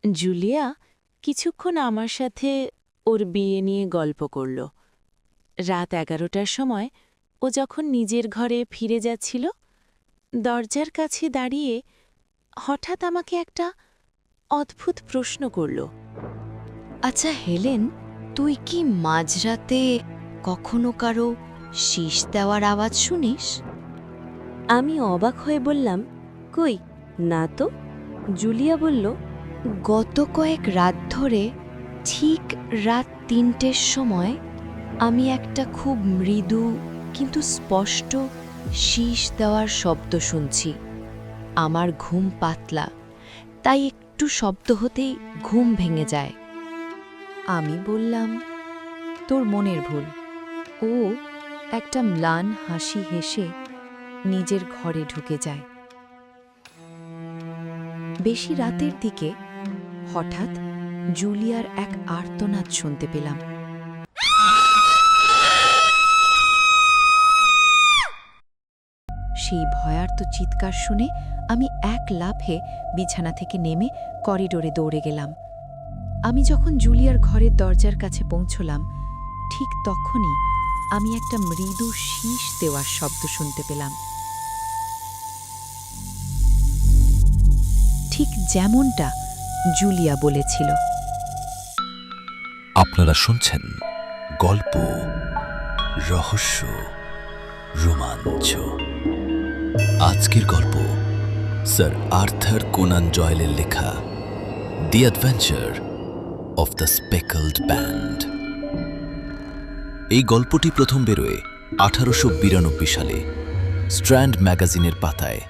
Julia কিছুক্ষণ আমার সাথে ওর বিয়ে নিয়ে গল্প করল। রাত 11টার সময় ও যখন নিজের ঘরে ফিরে যাচ্ছিল, দরজার কাছে দাঁড়িয়ে হঠাৎ আমাকে একটা অদ্ভুত প্রশ্ন করল। আচ্ছা হেলেন, তুই কি মাঝরাতে কখনো কারো শীষ দেওয়ার আওয়াজ শুনিস? আমি অবাক হয়ে বললাম, কই, না তো। জুলিয়া বলল, গত কয়েক রাত ধরে ঠিক রাত 3টের সময় আমি একটা খুব মৃদু কিন্তু স্পষ্ট শীষ দেওয়ার শব্দ শুনছি। আমার ঘুম পাতলা, তাই একটু শব্দ হতেই ঘুম ভেঙে যায়। আমি বললাম, তোর মনের ভুল। ও একটা ম্লান হাসি হেসে নিজের ঘরে ঢুকে যায়। বেশি রাতের দিকে হঠাৎ জুলিয়ার এক আর্তনাদ শুনতে পেলাম। সেই ভয়ার্ত চিৎকার শুনে আমি এক লাফে বিছানা থেকে নেমে করিডোরে দৌড়ে গেলাম। আমি যখন জুলিয়ার ঘরের দরজার কাছে পৌঁছলাম, ঠিক তখনই আমি একটা মৃদু শীষ দেওয়ার শব্দ শুনতে পেলাম, ঠিক যেমনটা জুলিয়া বলেছিল। আপনারা শুনছেন গল্প, রহস্য, রোমাঞ্চ। আজকের গল্প স্যার আর্থার কোনান ডয়েলের লেখা the adventure of the speckled band. এই গল্পটি প্রথম বেরোয় 1892 সালে স্ট্র্যান্ড ম্যাগাজিনের পাতায়।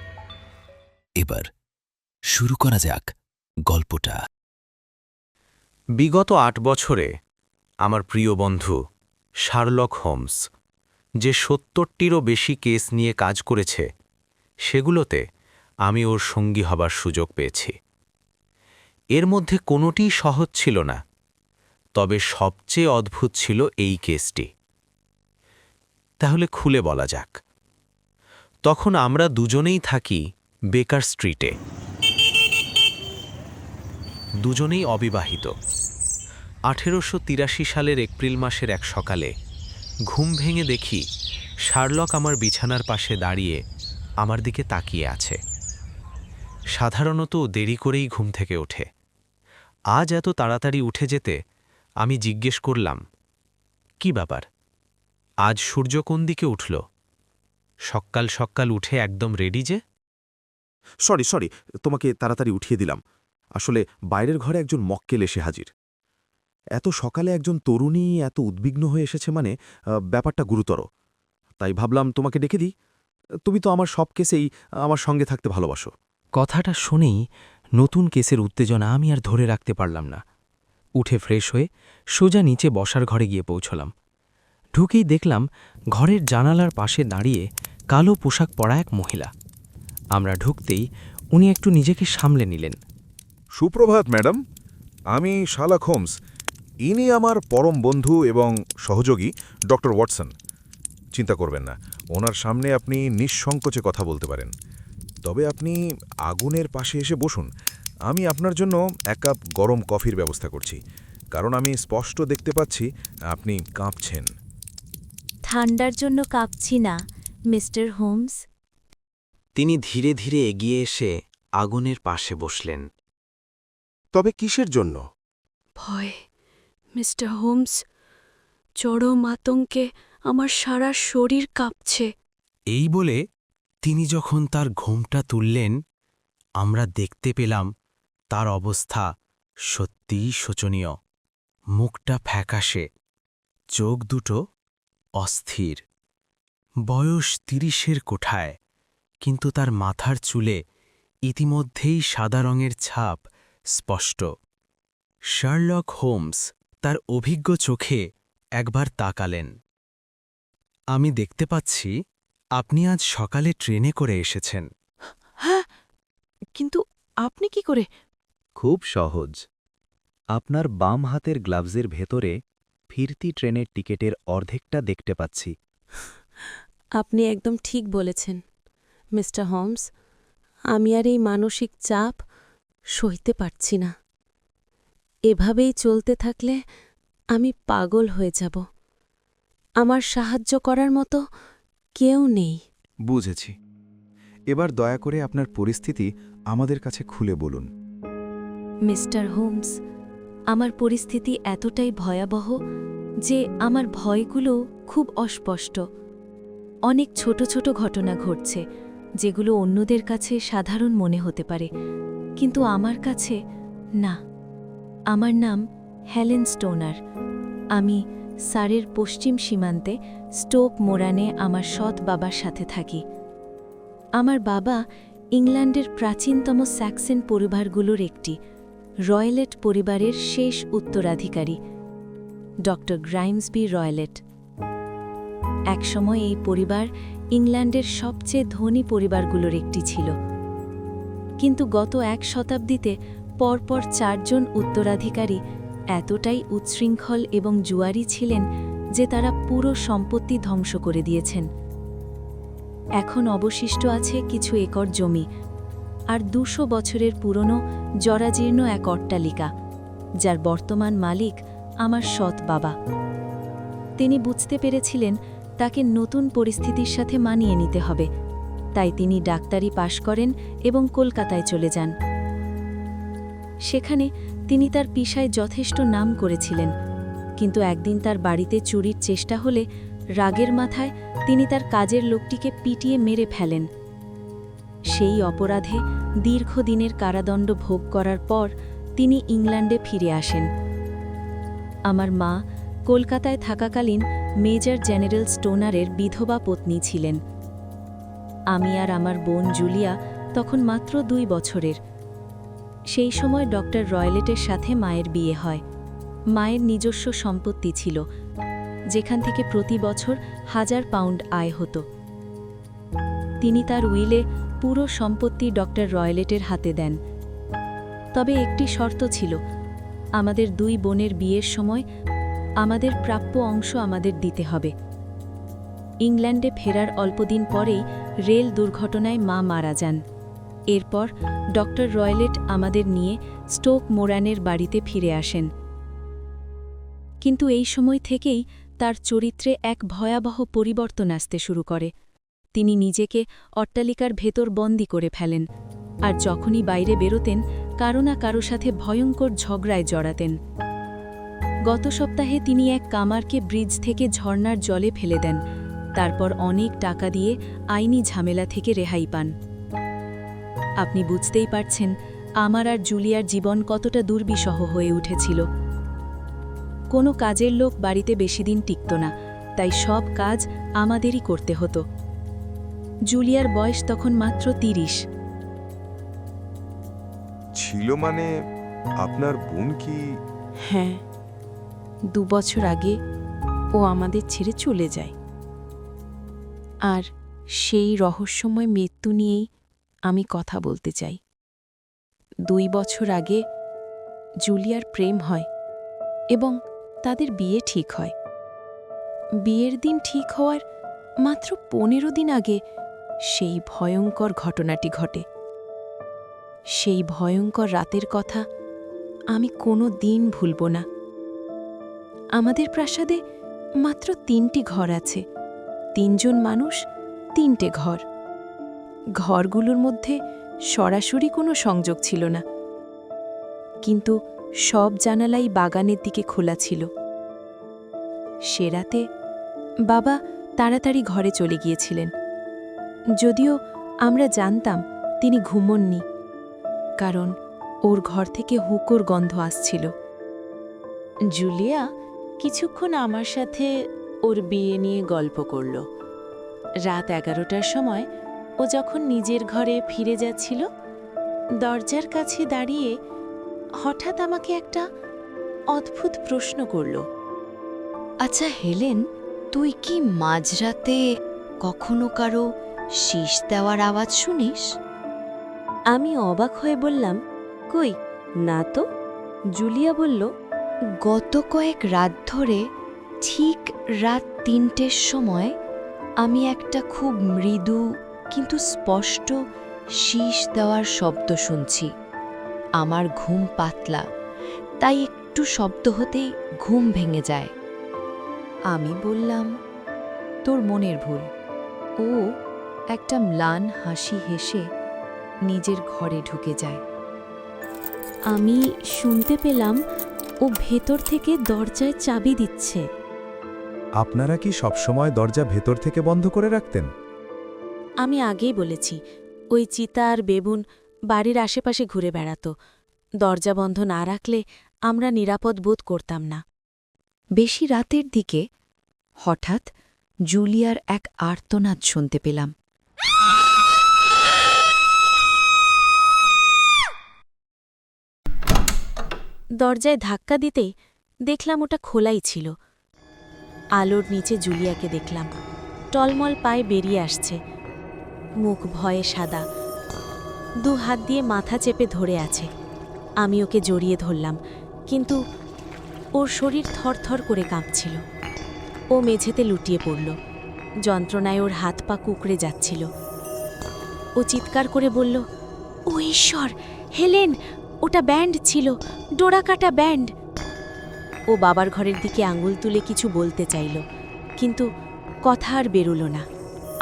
এবার শুরু করা যাক গল্পটা। বিগত 8 বছরে আমার প্রিয় বন্ধু শার্লক হোমস যে 70টিরও বেশি কেস নিয়ে কাজ করেছে, সেগুলোতে আমি ওর সঙ্গী হবার সুযোগ পেয়েছি। এর মধ্যে কোনোটিই সহজ ছিল না, তবে সবচেয়ে অদ্ভুত ছিল এই কেসটি। তাহলে খুলে বলা যাক। তখন আমরা দুজনেই থাকি বেকার স্ট্রিটে। দুজনেই অবিবাহিত। 1883 সালের এপ্রিল মাসের এক সকালে ঘুম ভেঙে দেখি শার্লক আমার বিছানার পাশে দাঁড়িয়ে আমার দিকে তাকিয়ে আছে। সাধারণত দেরি করেই ঘুম থেকে ওঠে। আজ এত তাড়াতাড়ি উঠে যেতে আমি জিজ্ঞেস করলাম, কি ব্যাপার, আজ সূর্য কোন দিকে উঠল? সকাল সকাল উঠে একদম রেডি যে? সরি, তোমাকে তাড়াতাড়ি উঠিয়ে দিলাম। আসলে বাইরের ঘরে একজন মক্কেল এসে হাজির। এত সকালে একজন তরুণী এত উদ্বিগ্ন হয়ে এসেছে মানে ব্যাপারটা গুরুতর। তাই ভাবলাম তোমাকে ডেকে দিই। তুমি তো আমার সব কেসেই আমার সঙ্গে থাকতে ভালোবাসো। কথাটা শুনেই নতুন কেসের উত্তেজনা আমি আর ধরে রাখতে পারলাম না। উঠে ফ্রেশ হয়ে সোজা নিচে বসার ঘরে গিয়ে পৌঁছলাম। ঢুকেই দেখলাম ঘরের জানালার পাশে দাঁড়িয়ে কালো পোশাক পরা এক মহিলা। আমরা ঢুকতেই উনি একটু নিজেকে সামলে নিলেন। সুপ্রভাত ম্যাডাম, আমি শার্লক হোমস। ইনি আমার পরম বন্ধু এবং সহযোগী ডক্টর ওয়াটসন। চিন্তা করবেন না, ওনার সামনে আপনি নিঃসংকোচে কথা বলতে পারেন। তবে আপনি আগুনের পাশে এসে বসুন। আমি আপনার জন্য 1 কাপ গরম কফির ব্যবস্থা করছি, কারণ আমি স্পষ্ট দেখতে পাচ্ছি আপনি কাঁপছেন। ঠান্ডার জন্য কাঁপছি না, মিস্টার হোমস। তিনি ধীরে ধীরে এগিয়ে এসে আগুনের পাশে বসলেন। তবে কিসের জন্য? ভয়, মিস্টার হোমস। চরম আতঙ্কে আমার সারা শরীর কাঁপছে। এই বলে তিনি যখন তার ঘোমটা তুললেন, আমরা দেখতে পেলাম তার অবস্থা সত্যিই শোচনীয়। মুখটা ফ্যাকাশে, চোখ দুটো অস্থির। বয়স 30-এর কোঠায়, কিন্তু তার মাথার চুলে ইতিমধ্যেই সাদা রঙের ছাপ স্পষ্ট। শার্লক হোমস তার অভিজ্ঞ চোখে একবার তাকালেন। আমি দেখতে পাচ্ছি আপনি আজ সকালে ট্রেনে করে এসেছেন। হ্যাঁ, কিন্তু আপনি কি করে? খুব সহজ। আপনার বাম হাতের গ্লাভসের ভেতরে ফিরতি ট্রেনের টিকেটের অর্ধেকটা দেখতে পাচ্ছি। আপনি একদম ঠিক বলেছেন, মিস্টার হোমস। আমি আর এই মানসিক চাপ সইতে পারছি না। এভাবেই চলতে থাকলে আমি পাগল হয়ে যাব। আমার সাহায্য করার মতো কেউ নেই। বুঝেছি। এবার দয়া করে আপনার পরিস্থিতি আমাদের কাছে খুলে বলুন। মিস্টার হোমস, আমার পরিস্থিতি এতটাই ভয়াবহ যে আমার ভয়গুলো খুব অস্পষ্ট। অনেক ছোট ছোট ঘটনা ঘটছে যেগুলো অন্যদের কাছে সাধারণ মনে হতে পারে, কিন্তু আমার কাছে না। আমার নাম হেলেন স্টোনার। আমি সারের পশ্চিম সীমান্তে স্টোক মোরানে আমার সৎ বাবার সাথে থাকি। আমার বাবা ইংল্যান্ডের প্রাচীনতম স্যাক্সন পরিবারগুলোর একটি, রয়লেট পরিবারের শেষ উত্তরাধিকারী, ডক্টর গ্রাইমসবি রয়লেট। একসময় এই পরিবার ইংল্যান্ডের সবচেয়ে ধনী পরিবারগুলোর একটি ছিল, কিন্তু গত 1 শতাব্দীতে পরপর 4 জন উত্তরাধিকারী এতটাই উচ্ছৃঙ্খল এবং জুয়ারি ছিলেন যে তারা পুরো সম্পত্তি ধ্বংস করে দিয়েছেন। এখন অবশিষ্ট আছে কিছু একর জমি আর 200 বছরের পুরনো জরাজীর্ণ এক অট্টালিকা, যার বর্তমান মালিক আমার সৎ বাবা। তিনি বুঝতে পেরেছিলেন তাকে নতুন পরিস্থিতির সাথে মানিয়ে নিতে হবে, তাই তিনি ডাক্তারি পাশ করেন এবং কলকাতায় চলে যান। সেখানে তিনি তার পেশায় যথেষ্ট নাম করেছিলেন, কিন্তু একদিন তার বাড়িতে চুরির চেষ্টা হলে রাগের মাথায় তিনি তার কাজের লোকটিকে পিটিয়ে মেরে ফেলেন। সেই অপরাধে দীর্ঘদিনের কারাদণ্ড ভোগ করার পর তিনি ইংল্যান্ডে ফিরে আসেন। আমার মা কলকাতায় থাকাকালীন মেজর জেনারেল স্টোনারের বিধবা পত্নী ছিলেন। আমি আর আমার বোন জুলিয়া তখন মাত্র 2 বছরের। সেই সময় ডক্টর রয়লেটের সাথে মায়ের বিয়ে হয়। মায়ের নিজস্ব সম্পত্তি ছিল, যেখান থেকে প্রতি বছর 1000 পাউন্ড আয় হতো। তিনি তার উইলে পুরো সম্পত্তি ডক্টর রয়লেটের হাতে দেন। তবে একটি শর্ত ছিল, আমাদের 2 বোনের বিয়ের সময় আমাদের প্রাপ্য অংশ আমাদের দিতে হবে। ইংল্যান্ডে ফেরার অল্পদিন পরেই রেল দুর্ঘটনায় মা মারা যান। এরপর ডক্টর রয়লেট আমাদের নিয়ে স্টোক মোরানের বাড়িতে ফিরে আসেন। কিন্তু এই সময় থেকেই তার চরিত্রে এক ভয়াবহ পরিবর্তন আসতে শুরু করে। তিনি নিজেকে অট্টালিকার ভেতর বন্দী করে ফেলেন, আর যখনই বাইরে বেরোতেন কারো না কারো সাথে ভয়ঙ্কর ঝগড়ায় জড়াতেন। গত সপ্তাহে তিনি এক কামারকে ব্রিজ থেকে ঝর্ণার জলে ফেলে দেন, তারপর অনেক টাকা দিয়ে আইনি ঝামেলা থেকে রেহাই পান। আপনি বুঝতেই পারছেন আমার আর জুলিয়ার জীবন কতটা দুর্বিষহ হয়ে উঠেছিল। কোনো কাজের লোক বাড়িতে বেশি দিন টিকত না, তাই সব কাজ আমাদেরই করতে হতো। জুলিয়ার বয়স তখন মাত্র 30। ছিল মানে আপনার বোন কি? হ্যাঁ, 2 বছর আগে ও আমাদের ছেড়ে চলে যায়। আর সেই রহস্যময় মৃত্যু নিয়েই আমি কথা বলতে চাই। 2 বছর আগে জুলিয়ার প্রেম হয় এবং তাদের বিয়ে ঠিক হয়। বিয়ের দিন ঠিক হওয়ার মাত্র 15 দিন আগে সেই ভয়ঙ্কর ঘটনাটি ঘটে। সেই ভয়ঙ্কর রাতের কথা আমি কোনো দিন ভুলব না। আমাদের প্রাসাদে মাত্র 3টি ঘর আছে, 3 জন মানুষ, 3টে ঘর। ঘরগুলোর মধ্যে সরাসরি কোনো সংযোগ ছিল না, কিন্তু সব জানালাই বাগানের দিকে খোলা ছিল। সে রাতে বাবা তাড়াতাড়ি ঘরে চলে গিয়েছিলেন, যদিও আমরা জানতাম তিনি ঘুমোননি, কারণ ওর ঘর থেকে হুকোর গন্ধ আসছিল। জুলিয়া কিছুক্ষণ আমার সাথে ওর বিয়ে নিয়ে গল্প করল। রাত 11টার সময় ও যখন নিজের ঘরে ফিরে যাচ্ছিল, দরজার কাছে দাঁড়িয়ে হঠাৎ আমাকে একটা অদ্ভুত প্রশ্ন করল। আচ্ছা হেলেন, তুই কি মাঝরাতে কখনো কারো শীষ দেওয়ার আওয়াজ শুনিস? আমি অবাক হয়ে বললাম, কই, না তো। জুলিয়া বলল, গত কয়েক রাত ধরে ঠিক রাত 3টের সময় আমি একটা খুব মৃদু কিন্তু স্পষ্ট শীষ দেওয়ার শব্দ শুনছি। আমার ঘুম পাতলা, তাই একটু শব্দ হতেই ঘুম ভেঙে যায়। আমি বললাম, তোর মনের ভুল। ও একটা ম্লান হাসি হেসে নিজের ঘরে ঢুকে যায়। আমি শুনতে পেলাম ও ভেতর থেকে দরজায় চাবি দিচ্ছে। আপনারা কি সবসময় দরজা ভেতর থেকে বন্ধ করে রাখতেন? আমি আগেই বলেছি, ওই চিতা আর বেবুন বাড়ির আশেপাশে ঘুরে বেড়াত। দরজা বন্ধ না রাখলে আমরা নিরাপদ বোধ করতাম না। বেশি রাতের দিকে হঠাৎ জুলিয়ার এক আর্তনাদ শুনতে পেলাম। দরজায় ধাক্কা দিতেই দেখলাম ওটা খোলাই ছিল। আলোর নিচে জুলিয়াকে দেখলাম, টলমল পায়ে বেরিয়ে আসছে, মুখ ভয়ে সাদা, দু হাত দিয়ে মাথা চেপে ধরে আছে। আমি ওকে জড়িয়ে ধরলাম, কিন্তু ওর শরীর থরথর করে কাঁপছিল। ও মেঝেতে লুটিয়ে পড়ল, যন্ত্রণায় ওর হাত পা কুঁকড়ে যাচ্ছিল। ও চিৎকার করে বলল, ও ঈশ্বর, হেলেন, ওটা ব্যান্ড ছিল, ডোরাকাটা ব্যান্ড। ও বাবার ঘরের দিকে আঙুল তুলে কিছু বলতে চাইল, কিন্তু কথা আর বেরোল না।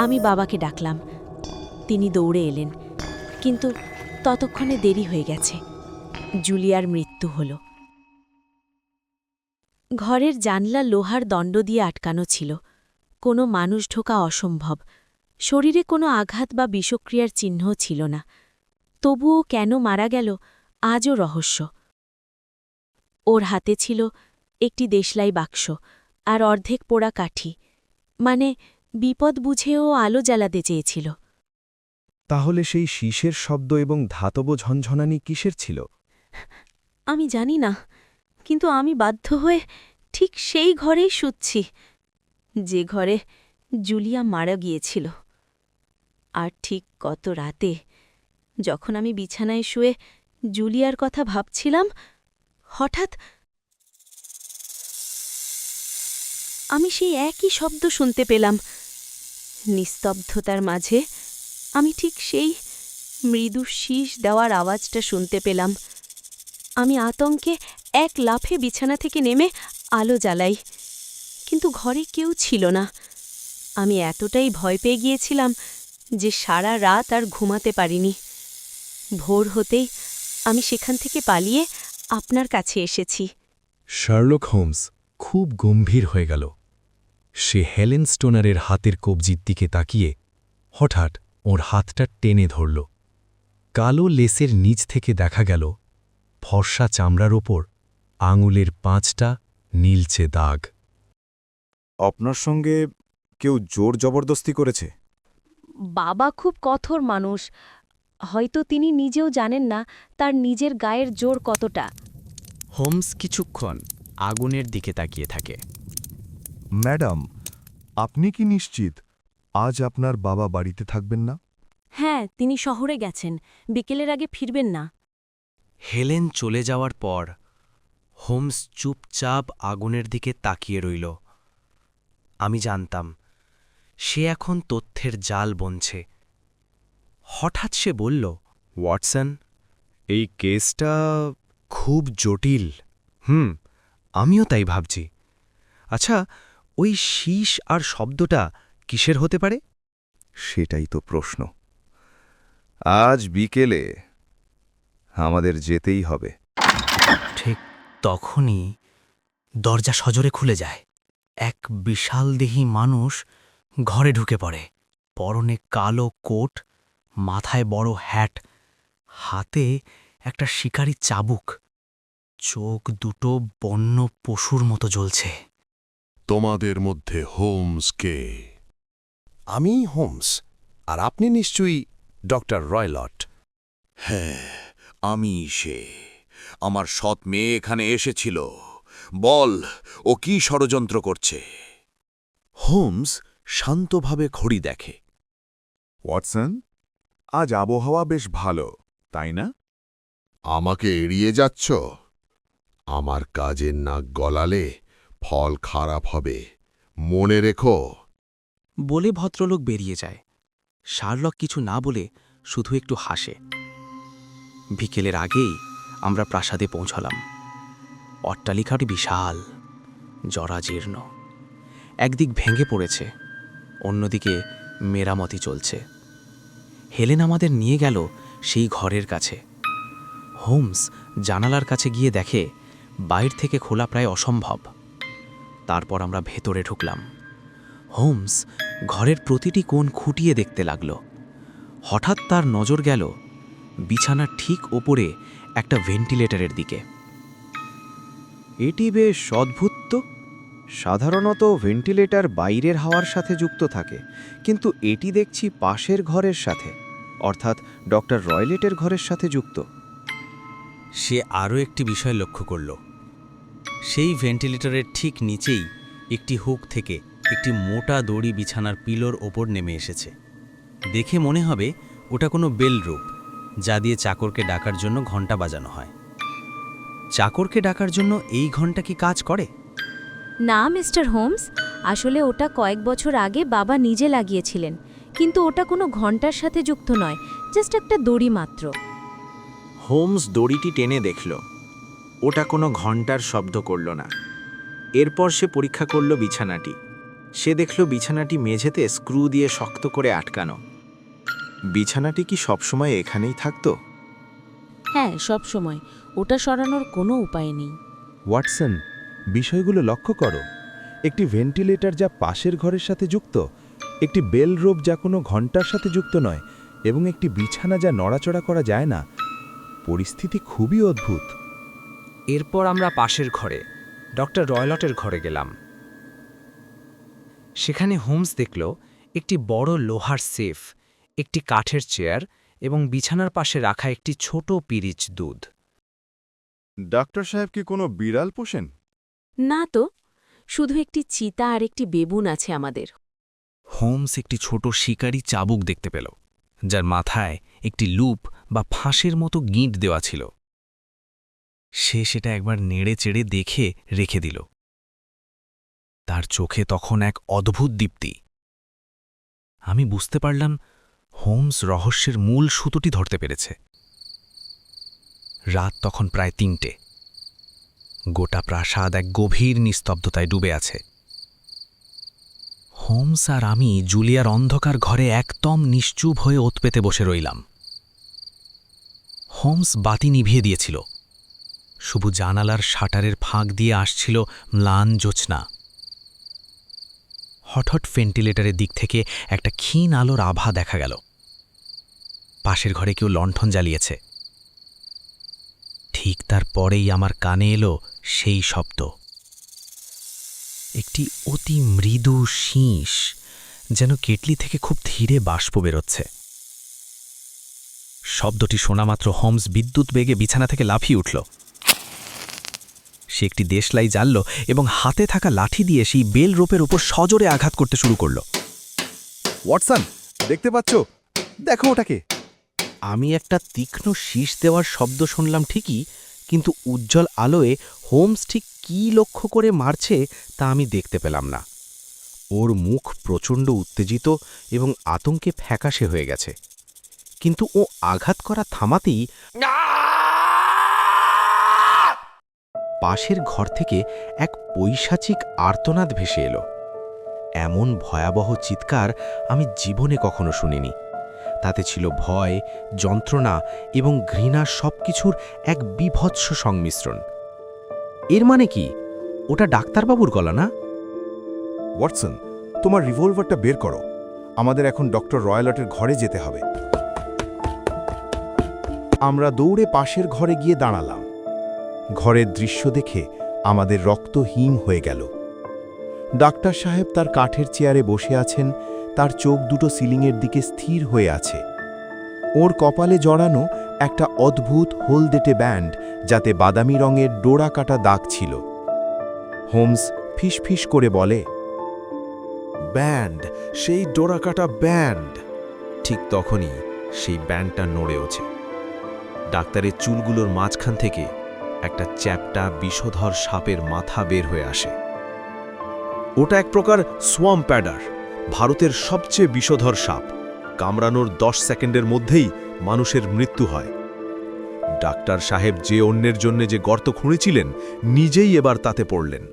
আমি বাবাকে ডাকলাম, তিনি দৌড়ে এলেন, কিন্তু ততক্ষণে দেরি হয়ে গেছে। জুলিয়ার মৃত্যু হল। ঘরের জানলা লোহার দণ্ড দিয়ে আটকানো ছিল, কোনো মানুষ ঢোকা অসম্ভব। শরীরে কোনো আঘাত বা বিষক্রিয়ার চিহ্ন ছিল না। তবুও কেন মারা গেল আজও রহস্য। ওর হাতে ছিল একটি দেশলাই বাক্স আর অর্ধেক পোড়া কাঠি, মানে বিপদ বুঝেও আলো জ্বালাতে চেয়েছিল। তাহলে সেই শীষের শব্দ এবং ধাতব ঝনঝনানি কিসের ছিল? আমি জানি না, কিন্তু আমি বাধ্য হয়ে ঠিক সেই ঘরেই শুচ্ছি, যে ঘরে জুলিয়া মারা গিয়েছিল। আর ঠিক গত রাতে যখন আমি বিছানায় শুয়ে জুলিয়ার কথা ভাবছিলাম, হঠাৎ আমি সেই একই শব্দ শুনতে পেলাম। নিস্তব্ধতার মাঝে আমি ঠিক সেই মৃদু শীষ দেওয়ার আওয়াজটা শুনতে পেলাম। আমি আতঙ্কে এক লাফে বিছানা থেকে নেমে আলো জ্বালাই, কিন্তু ঘরে কেউ ছিল না। আমি এতটাই ভয় পেয়ে গিয়েছিলাম যে সারা রাত আর ঘুমাতে পারিনি। ভোর হতেই আমি সেখান থেকে পালিয়ে আপনার কাছে এসেছি। শার্লক হোমস খুব গম্ভীর হয়ে গেল। সে হেলেন স্টোনারের হাতের কবজির দিকে তাকিয়ে হঠাৎ ওর হাতটা টেনে ধরল। কালো লেসের নিচ থেকে দেখা গেল ফর্সা চামড়ার ওপর আঙুলের 5টা নীলচে দাগ। আপনার সঙ্গে কেউ জোর জবরদস্তি করেছে? বাবা খুব কঠোর মানুষ, হয়তো তিনি নিজেও জানেন না তার নিজের গায়ের জোর কতটা। হোমস কিছুক্ষণ আগুনের দিকে তাকিয়ে থাকে। ম্যাডাম, আপনি কি নিশ্চিত আজ আপনার বাবা বাড়িতে থাকবেন না? হ্যাঁ, তিনি শহরে গেছেন, বিকেলের আগে ফিরবেন না। হেলেন চলে যাওয়ার পর হোমস চুপচাপ আগুনের দিকে তাকিয়ে রইল। আমি জানতাম সে এখন তথ্যের জাল বুনছে। হঠাৎ সে বলল, ওয়াটসন, এই কেসটা খুব জটিল। আমিও তাই ভাবছি। আচ্ছা, ওই শীষ আর শব্দটা কিসের হতে পারে? সেটাই তো প্রশ্ন। আজ বিকেলে আমাদের যেতেই হবে। ঠিক তখনই দরজা সজোরে খুলে যায়। এক বিশালদেহী মানুষ ঘরে ঢুকে পড়ে। পরনে কালো কোট, মাথায় বড় হ্যাট, হাতে একটা শিকারি চাবুক। চোখ দুটো বন্য পশুর মতো জ্বলছে। তোমাদের মধ্যে হোমস কে? আমি হোমস, আর আপনি নিশ্চয়ই ডক্টর রয়লট। হ্যাঁ, আমি সে। আমার সৎ মেয়ে এখানে এসেছিল। বল, ও কি ষড়যন্ত্র করছে? হোমস শান্তভাবে ঘড়ি দেখে। ওয়াটসন, আজ আবহাওয়া বেশ ভালো, তাই না? আমাকে এড়িয়ে যাচ্ছ? আমার কাজের নাক গলালে ফল খারাপ হবে, মনে রেখো। বলে ভদ্রলোক বেরিয়ে যায়। শার্লক কিছু না বলে শুধু একটু হাসে। বিকেলের আগেই আমরা প্রাসাদে পৌঁছলাম। অট্টালিকাটি বিশাল, জরাজীর্ণ, একদিক ভেঙে পড়েছে, অন্যদিকে মেরামতি চলছে। হেলেন আমাদের নিয়ে গেল সেই ঘরের কাছে। হোমস জানালার কাছে গিয়ে দেখে বাইরে থেকে খোলা প্রায় অসম্ভব। তারপর আমরা ভেতরে ঢুকলাম। হোমস ঘরের প্রতিটি কোণ খুঁটিয়ে দেখতে লাগল। হঠাৎ তার নজর গেল বিছানার ঠিক ওপরে একটা ভেন্টিলেটরের দিকে। এটি বেশ অদ্ভুত তো। সাধারণত ভেন্টিলেটর বাইরের হাওয়ার সাথে যুক্ত থাকে, কিন্তু এটি দেখছি পাশের ঘরের সাথে, অর্থাৎ ডক্টর রয়লেটের ঘরের সাথে যুক্ত। সে আরও একটি বিষয় লক্ষ্য করল। সেই ভেন্টিলেটরের ঠিক নিচেই একটি হুক থেকে একটি মোটা দড়ি বিছানার পিলোর ওপর নেমে এসেছে। দেখে মনে হবে ওটা কোনো বেল রূপ, যা দিয়ে চাকরকে ডাকার জন্য ঘণ্টা বাজানো হয়। চাকরকে ডাকার জন্য এই ঘণ্টা কি কাজ করে? না মিস্টার হোমস, আসলে ওটা কয়েক বছর আগে বাবা নিজে লাগিয়েছিলেন, কিন্তু ওটা কোনো ঘণ্টার সাথে যুক্ত নয়, জাস্ট একটা দড়ি মাত্র। হোমস দড়িটি টেনে দেখল, ওটা কোনো ঘণ্টার শব্দ করল না। এরপর সে পরীক্ষা করল বিছানাটি। সে দেখল বিছানাটি মেঝেতে স্ক্রু দিয়ে শক্ত করে আটকানো। বিছানাটি কি সবসময় এখানেই থাকত? হ্যাঁ, সব সময়। ওটা সরানোর কোনো উপায় নেই। ওয়াটসন, বিষয়গুলো লক্ষ্য করো। একটি ভেন্টিলেটর যা পাশের ঘরের সাথে যুক্ত, একটি বেল রোপ যা কোনো ঘণ্টার সাথে যুক্ত নয়, এবং একটি বিছানা যা নড়াচড়া করা যায় না। পরিস্থিতি খুবই অদ্ভুত। এরপর আমরা পাশের ঘরে, ডক্টর রয়লটের ঘরে গেলাম। সেখানে হোমস দেখল একটি বড় লোহার সেফ, একটি কাঠের চেয়ার এবং বিছানার পাশে রাখা একটি ছোট পিরিচ দুধ। ডাক্তার সাহেব কি কোনো বিড়াল পোষেন? না তো, শুধু একটি চিতা আর একটি বেবুন আছে আমাদের। হোমস একটি ছোট শিকারি চাবুক দেখতে পেল, যার মাথায় একটি লুপ বা ফাঁসের মতো গিঁট দেওয়া ছিল। সে সেটা একবার নেড়ে চেড়ে দেখে রেখে দিল। তার চোখে তখন এক অদ্ভুত দীপ্তি। আমি বুঝতে পারলাম হোমস রহস্যের মূল সুতোটি ধরতে পেরেছে। রাত তখন প্রায় ৩টে। গোটা প্রাসাদ এক গভীর নিস্তব্ধতায় ডুবে আছে। হোমস আর আমি জুলিয়ার অন্ধকার ঘরে একদম নিশ্চুপ হয়ে ওত পেতে বসে রইলাম। হোমস বাতি নিভিয়ে দিয়েছিল। শুধু জানালার শাটারের ফাঁক দিয়ে আসছিল ম্লান জ্যোৎস্না। হঠাৎ ভেন্টিলেটরের দিক থেকে একটা ক্ষীণ আলোর আভা দেখা গেল। পাশের ঘরে কেউ লণ্ঠন জ্বালিয়েছে। ঠিক তার পরেই আমার কানে এলো সেই শব্দ, একটি অতি মৃদু শীষ, যেন কেটলি থেকে খুব ধীরে বাষ্প বেরোচ্ছে। শব্দটি শোনামাত্র হোমস বিদ্যুৎ বেগে বিছানা থেকে লাফিয়ে উঠল। সে একটি দেশলাই জ্বালল এবং হাতে থাকা লাঠি দিয়ে সেই বেল রোপের উপর সজোরে আঘাত করতে শুরু করল। ওয়াটসন, দেখতে পাচ্ছ? দেখো ওটাকে। আমি একটা তীক্ষ্ণ শীষ দেওয়ার শব্দ শুনলাম ঠিকই, কিন্তু উজ্জ্বল আলোয় হোমস ঠিক কী লক্ষ্য করে মারছে তা আমি দেখতে পেলাম না। ওর মুখ প্রচণ্ড উত্তেজিত এবং আতঙ্কে ফ্যাকাশে হয়ে গেছে, কিন্তু ও আঘাত করা থামাতেই পাশের ঘর থেকে এক পৈশাচিক আর্তনাদ ভেসে এলো। এমন ভয়াবহ চিৎকার আমি জীবনে কখনো শুনিনি। তাতে ছিল ভয়, যন্ত্রণা এবং ঘৃণা, সবকিছুর এক বিভৎস সংমিশ্রণ। এর মানে কি? ওটা ডাক্তারবাবুর গলা না? ওয়াটসন, তোমার রিভলভারটা বের করো। আমাদের এখন ডক্টর রয়লটের ঘরে যেতে হবে। আমরা দৌড়ে পাশের ঘরে গিয়ে দাঁড়ালাম। ঘরের দৃশ্য দেখে আমাদের রক্ত হিম হয়ে গেল। ডাক্তার সাহেব তার কাঠের চেয়ারে বসে আছেন, তার চোখ দুটো সিলিংয়ের দিকে স্থির হয়ে আছে। ওর কপালে জড়ানো একটা অদ্ভুত হলদেটে ব্যান্ড, যাতে বাদামি রঙের ডোরা কাটা দাগ ছিল। হোমস ফিসফিস করে বলে, ব্যান্ড, সেই ডোরাকাটা ব্যান্ড। ঠিক তখনই সেই ব্যান্ডটা নড়ে ওঠে। ডাক্তারের চুলগুলোর মাঝখান থেকে একটা চ্যাপ্টা বিষধর সাপের মাথা বের হয়ে আসে। ওটা এক প্রকার সোয়াম্প প্যাডার, ভারতের সবচেয়ে বিষধর সাপ। কামড়ানোর 10 সেকেন্ডের মধ্যেই মানুষের মৃত্যু হয়। ডাক্তার সাহেব যে অন্যের জন্য যে গর্ত খুঁড়েছিলেন নিজেই এবার তাতে পড়লেন।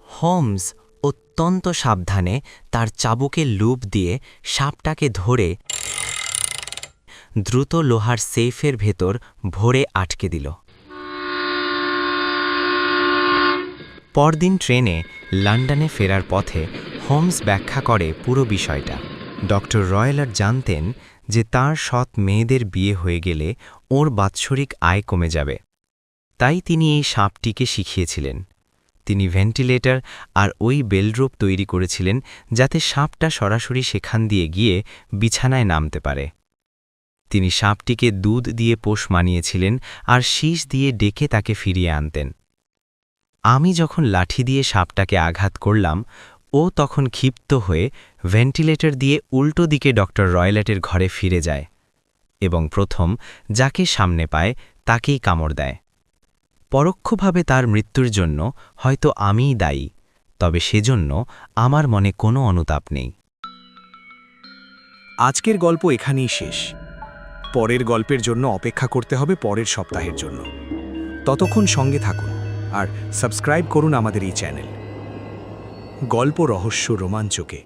হোমস অত্যন্ত সাবধানে তার চাবুকের লুপ দিয়ে সাপটাকে ধরে দ্রুত লোহার সেফের ভেতর ভরে আটকে দিল। পরদিন ট্রেনে লন্ডনে ফেরার পথে হোমস ব্যাখ্যা করে পুরো বিষয়টা। ডক্টর রয়লার জানতেন যে তার সৎ মেয়েদের বিয়ে হয়ে গেলে ওর বাৎসরিক আয় কমে যাবে, তাই তিনি এই সাপটিকে শিখিয়েছিলেন। তিনি ভেন্টিলেটর আর ওই বেলরোপ তৈরি করেছিলেন যাতে সাপটা সরাসরি সেখান দিয়ে গিয়ে বিছানায় নামতে পারে। তিনি সাপটিকে দুধ দিয়ে পোষ মানিয়েছিলেন আর শীষ দিয়ে ডেকে তাকে ফিরিয়ে আনতেন। আমি যখন লাঠি দিয়ে সাপটাকে আঘাত করলাম, ও তখন ক্ষিপ্ত হয়ে ভেন্টিলেটর দিয়ে উল্টো দিকে ডক্টর রয়লেটের ঘরে ফিরে যায় এবং প্রথম যাকে সামনে পায় তাকেই কামড় দেয়। পরোক্ষভাবে তার মৃত্যুর জন্য হয়তো আমিই দায়ী, তবে সেজন্য আমার মনে কোনো অনুতাপ নেই। আজকের গল্প এখানেই শেষ। পরের গল্পের জন্য অপেক্ষা করতে হবে পরের সপ্তাহের জন্য। ততক্ষণ সঙ্গে থাকুন আর সাবস্ক্রাইব করুন আমাদের এই চ্যানেল। গল্প, রহস্য, রোমাঞ্চকে